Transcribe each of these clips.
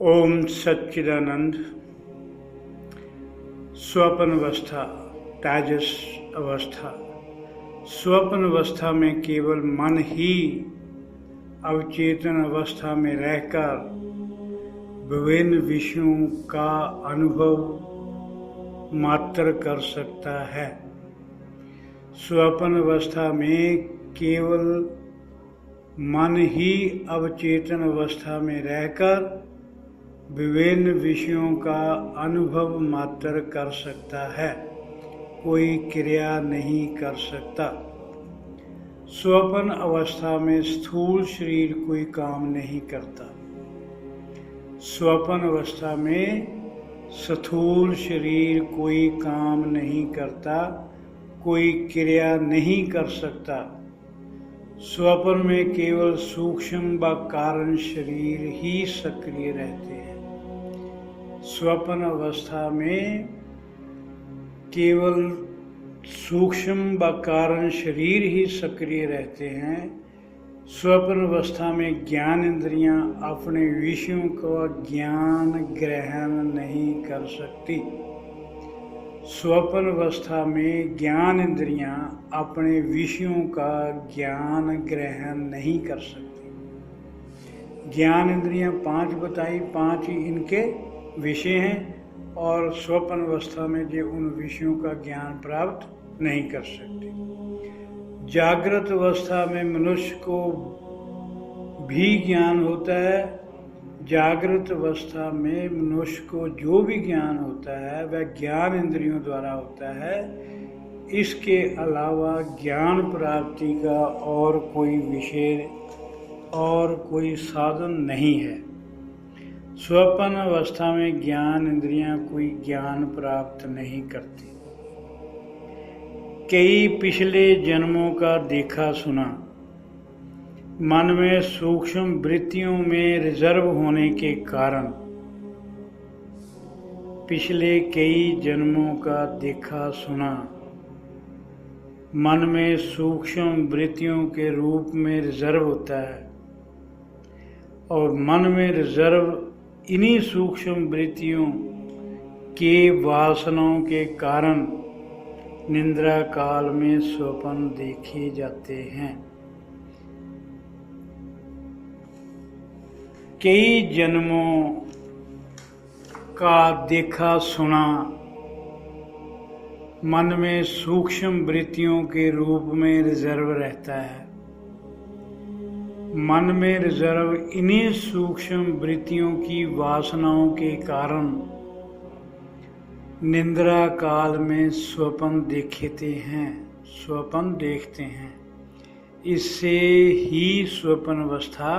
ओम सच्चिदानंद। स्वप्न अवस्था, तेजस अवस्था। स्वप्न अवस्था में केवल मन ही अवचेतन अवस्था में रहकर विभिन्न विषयों का अनुभव मात्र कर सकता है। स्वप्न अवस्था में केवल मन ही अवचेतन अवस्था में रहकर विभिन्न विषयों का अनुभव मात्र कर सकता है, कोई क्रिया नहीं कर सकता। स्वप्न अवस्था में स्थूल शरीर कोई काम नहीं करता। स्वप्न अवस्था में स्थूल शरीर कोई काम नहीं करता, कोई क्रिया नहीं कर सकता। स्वप्न में केवल सूक्ष्म व कारण शरीर ही सक्रिय रहते हैं। स्वप्न अवस्था में केवल सूक्ष्म व कारण शरीर ही सक्रिय रहते हैं। स्वप्न अवस्था में ज्ञान इंद्रियां अपने विषयों का ज्ञान ग्रहण नहीं कर सकती। स्वप्न अवस्था में ज्ञान इंद्रियां अपने विषयों का ज्ञान ग्रहण नहीं कर सकती। ज्ञान इंद्रियां 5 बताई, 5 ही इनके विषय हैं और स्वप्न अवस्था में जो उन विषयों का ज्ञान प्राप्त नहीं कर सकते। जागृत अवस्था में मनुष्य को भी ज्ञान होता है। जागृत अवस्था में मनुष्य को जो भी ज्ञान होता है वह ज्ञान इंद्रियों द्वारा होता है। इसके अलावा ज्ञान प्राप्ति का और कोई विषय और कोई साधन नहीं है। स्वप्न अवस्था में ज्ञान इंद्रियां कोई ज्ञान प्राप्त नहीं करती। कई पिछले जन्मों का देखा सुना मन में सूक्ष्म वृत्तियों में रिजर्व होने के कारण, पिछले कई जन्मों का देखा सुना मन में सूक्ष्म वृत्तियों के रूप में रिजर्व होता है और मन में रिजर्व इन्हीं सूक्ष्म वृत्तियों के वासनाओं के कारण निद्रा काल में स्वप्न देखे जाते हैं। कई जन्मों का देखा सुना मन में सूक्ष्म वृत्तियों के रूप में रिजर्व रहता है। मन में रिजर्व इन्हीं सूक्ष्म वृत्तियों की वासनाओं के कारण निद्रा काल में स्वप्न देखते हैं। इससे ही स्वप्न अवस्था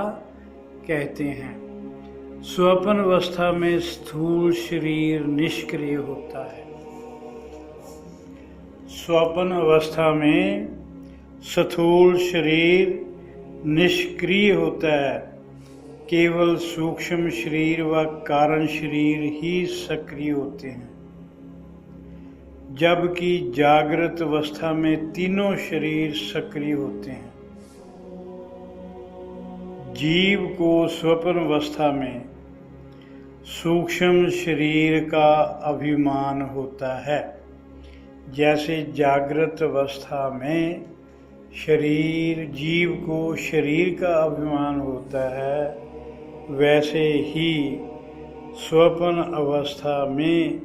कहते हैं। स्वप्न अवस्था में स्थूल शरीर निष्क्रिय होता है। स्वप्न अवस्था में स्थूल शरीर निष्क्रिय होता है। केवल सूक्ष्म शरीर व कारण शरीर ही सक्रिय होते हैं, जबकि जागृत अवस्था में तीनों शरीर सक्रिय होते हैं। जीव को स्वप्न अवस्था में सूक्ष्म शरीर का अभिमान होता है। जैसे जागृत अवस्था में जीव को शरीर का अभिमान होता है, वैसे ही स्वप्न अवस्था में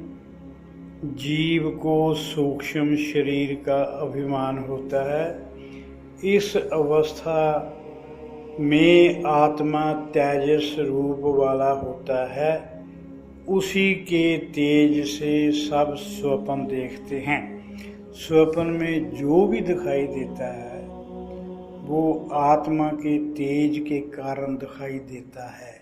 जीव को सूक्ष्म शरीर का अभिमान होता है। इस अवस्था में आत्मा तेजस रूप वाला होता है। उसी के तेज से सब स्वप्न देखते हैं। स्वप्न में जो भी दिखाई देता है वो आत्मा के तेज के कारण दिखाई देता है।